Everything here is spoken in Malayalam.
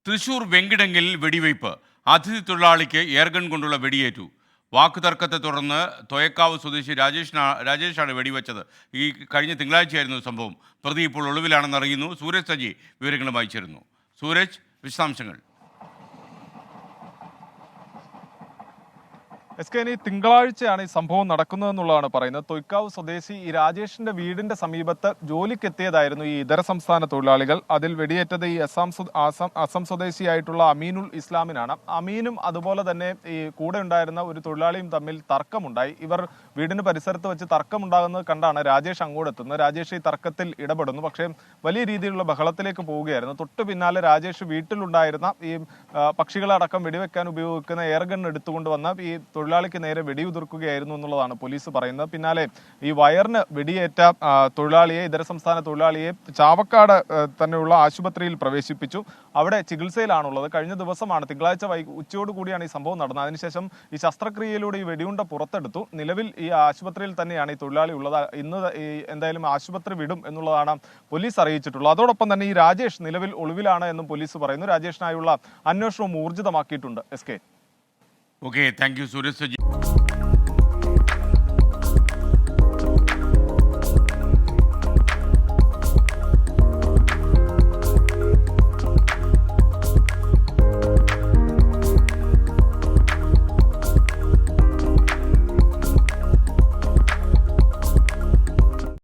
തൃശൂർ വെങ്കിടങ്ങിൽ വെടിവയ്പ്. അതിഥി എയർഗൺ കൊണ്ടുള്ള വെടിയേറ്റു. വാക്കുതർക്കത്തെ തുടർന്ന് തൊയക്കാവ് സ്വദേശി രാജേഷാണ് വെടിവെച്ചത്. ഈ കഴിഞ്ഞ തിങ്കളാഴ്ചയായിരുന്നു സംഭവം. പ്രതി ഇപ്പോൾ ഒളിവിലാണെന്ന് അറിയുന്നു. സൂരജ് സജി വിവരങ്ങളുമായി ചേരുന്നു. സൂരജ്, വിശദാംശങ്ങൾ. തിങ്കളാഴ്ചയാണ് ഈ സംഭവം നടക്കുന്നതെന്നുള്ളതാണ് പറയുന്നത്. തൊയ്ക്കാവ് സ്വദേശി ഈ രാജേഷിന്റെ വീടിന്റെ സമീപത്ത് ജോലിക്കെത്തിയതായിരുന്നു ഈ ഇതര സംസ്ഥാന തൊഴിലാളികൾ. അതിൽ വെടിയേറ്റത് ഈ അസം സ്വദേശിയായിട്ടുള്ള അമീനുൽ ഇസ്ലാമിനാണ്. അമീനും അതുപോലെ തന്നെ ഈ കൂടെ ഉണ്ടായിരുന്ന ഒരു തൊഴിലാളിയും തമ്മിൽ തർക്കമുണ്ടായി. ഇവർ വീടിന് പരിസരത്ത് വെച്ച് തർക്കമുണ്ടാകുന്നത് കണ്ടാണ് രാജേഷ് അങ്ങോട്ട് എത്തുന്നത്. രാജേഷ് ഈ തർക്കത്തിൽ ഇടപെടുന്നു. പക്ഷേ വലിയ രീതിയിലുള്ള ബഹളത്തിലേക്ക് പോവുകയായിരുന്നു. തൊട്ടു പിന്നാലെ രാജേഷ് വീട്ടിലുണ്ടായിരുന്ന ഈ പക്ഷികളടക്കം വെടിവെക്കാൻ ഉപയോഗിക്കുന്ന എയർഗൺ എടുത്തുകൊണ്ട് വന്ന ഈ തൊഴിലാളിക്ക് നേരെ വെടിയുതിർക്കുകയായിരുന്നു എന്നുള്ളതാണ് പോലീസ് പറയുന്നത്. പിന്നാലെ ഈ വയറിന് വെടിയേറ്റ തൊഴിലാളിയെ, ഇതര സംസ്ഥാന തൊഴിലാളിയെ ചാവക്കാട് തന്നെയുള്ള ആശുപത്രിയിൽ പ്രവേശിപ്പിച്ചു. അവിടെ ചികിത്സയിലാണുള്ളത്. കഴിഞ്ഞ ദിവസമാണ് തിങ്കളാഴ്ച ഉച്ചയോടുകൂടിയാണ് ഈ സംഭവം നടന്നത്. അതിനുശേഷം ഈ ശസ്ത്രക്രിയയിലൂടെ ഈ വെടിയുണ്ട പുറത്തെടുത്തു. നിലവിൽ ഈ ആശുപത്രിയിൽ തന്നെയാണ് ഈ തൊഴിലാളി ഉള്ളത്. ഇന്ന് എന്തായാലും ആശുപത്രി വിടും എന്നുള്ളതാണ് പോലീസ് അറിയിച്ചിട്ടുള്ളത്. അതോടൊപ്പം തന്നെ ഈ രാജേഷ് നിലവിൽ ഒളിവിലാണ് എന്നും പോലീസ് പറയുന്നു. രാജേഷിനായുള്ള അന്വേഷണവും ഊർജിതമാക്കിയിട്ടുണ്ട്. Okay, thank you Sooraj Saji.